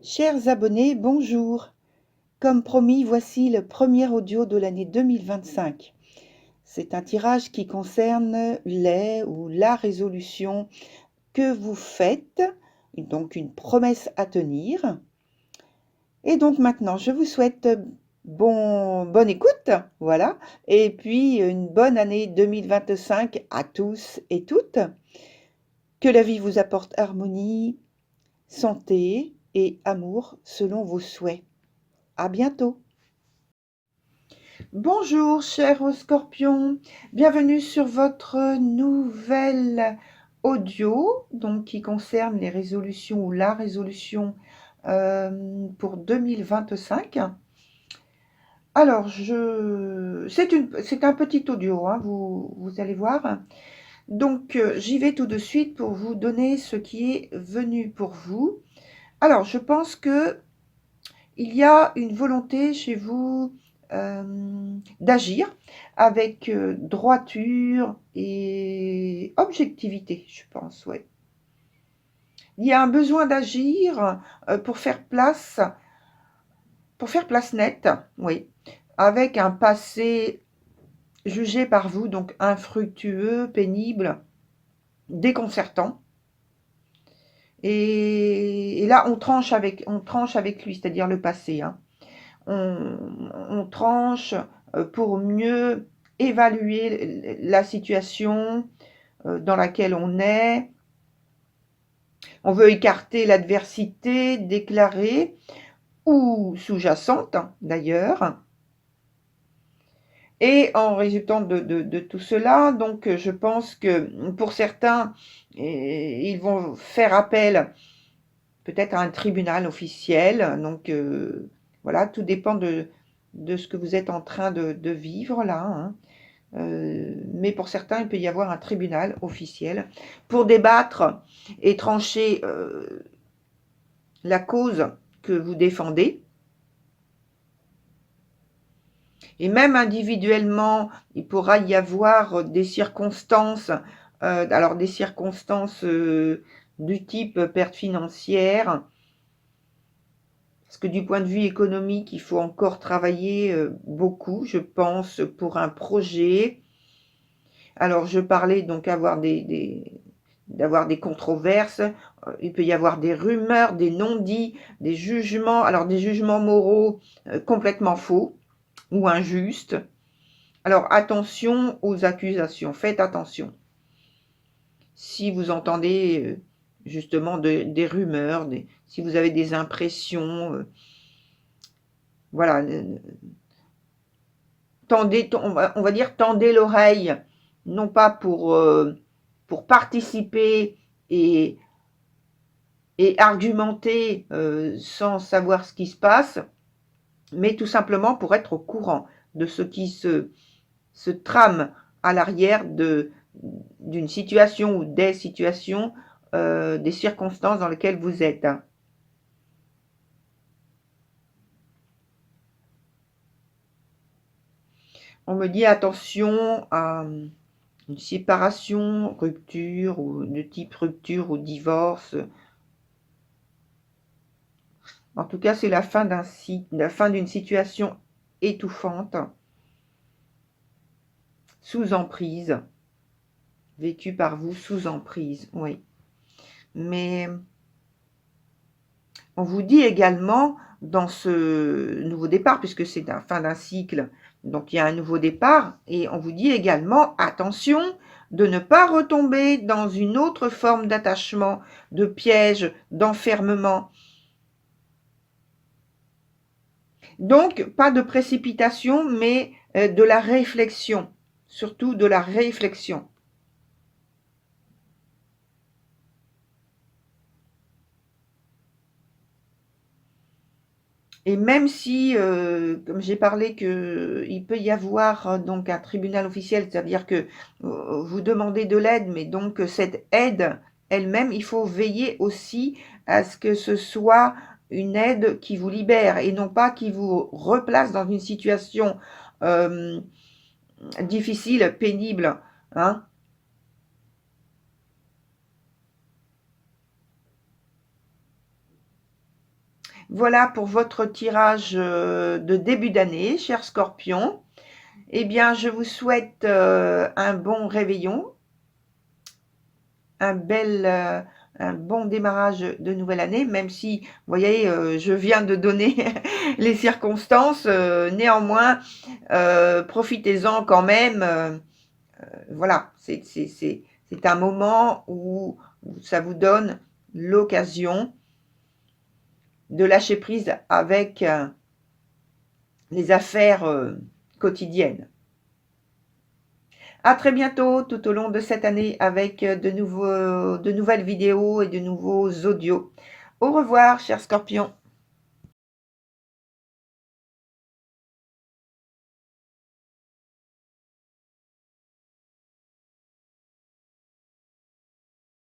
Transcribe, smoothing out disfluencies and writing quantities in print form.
Chers abonnés, bonjour. Comme promis, voici le premier audio de l'année 2025. C'est un tirage qui concerne les ou la résolution que vous faites, donc une promesse à tenir. Et donc maintenant, je vous souhaite bonne écoute, voilà, et puis une bonne année 2025 à tous et toutes. Que la vie vous apporte harmonie, santé et amour selon vos souhaits. À bientôt. Bonjour chers scorpions, bienvenue sur votre nouvelle audio donc qui concerne les résolutions ou la résolution pour 2025. Alors c'est un petit audio, hein, vous allez voir. Donc j'y vais tout de suite pour vous donner ce qui est venu pour vous. Alors je pense que il y a une volonté chez vous d'agir avec droiture et objectivité, je pense, ouais. Il y a un besoin d'agir pour faire place nette, oui, avec un passé jugé par vous, donc infructueux, pénible, déconcertant. Et là, on tranche avec lui, c'est-à-dire le passé, hein. On tranche pour mieux évaluer la situation dans laquelle on est. On veut écarter l'adversité déclarée ou sous-jacente, d'ailleurs. Et en résultant de tout cela, donc je pense que pour certains, ils vont faire appel peut-être à un tribunal officiel. Donc voilà, tout dépend de ce que vous êtes en train de vivre là, hein. Mais pour certains, il peut y avoir un tribunal officiel pour débattre et trancher la cause que vous défendez. Et même individuellement, il pourra y avoir des circonstances, alors des circonstances du type perte financière, parce que du point de vue économique, il faut encore travailler beaucoup, je pense, pour un projet. Alors, je parlais donc d'avoir des controverses, il peut y avoir des rumeurs, des non-dits, des jugements, alors des jugements moraux complètement faux ou injustes. Alors, attention aux accusations, faites attention. Si vous entendez justement des rumeurs, si vous avez des impressions, voilà, on va dire tendez l'oreille, non pas pour participer et argumenter sans savoir ce qui se passe, mais tout simplement pour être au courant de ce qui se trame à l'arrière d'une situation ou des situations, des circonstances dans lesquelles vous êtes. On me dit attention à une séparation, rupture, ou de type rupture ou divorce. En tout cas, c'est la fin d'une situation étouffante, sous emprise, vécue par vous sous emprise, oui. Mais on vous dit également dans ce nouveau départ, puisque c'est la fin d'un cycle, donc il y a un nouveau départ, et on vous dit également attention de ne pas retomber dans une autre forme d'attachement, de piège, d'enfermement. Donc, pas de précipitation, mais de la réflexion, surtout de la réflexion. Et même si, comme j'ai parlé, qu'il peut y avoir donc un tribunal officiel, c'est-à-dire que vous demandez de l'aide, mais donc cette aide elle-même, il faut veiller aussi à ce que ce soit une aide qui vous libère et non pas qui vous replace dans une situation difficile, pénible, hein. Voilà pour votre tirage de début d'année, chers Scorpions. Eh bien, je vous souhaite un bon réveillon, un bon démarrage de nouvelle année, même si, vous voyez, je viens de donner les circonstances. Néanmoins, profitez-en quand même. Voilà, c'est un moment où ça vous donne l'occasion de lâcher prise avec les affaires quotidiennes. À très bientôt tout au long de cette année avec de nouvelles vidéos et de nouveaux audios. Au revoir, chers Scorpions.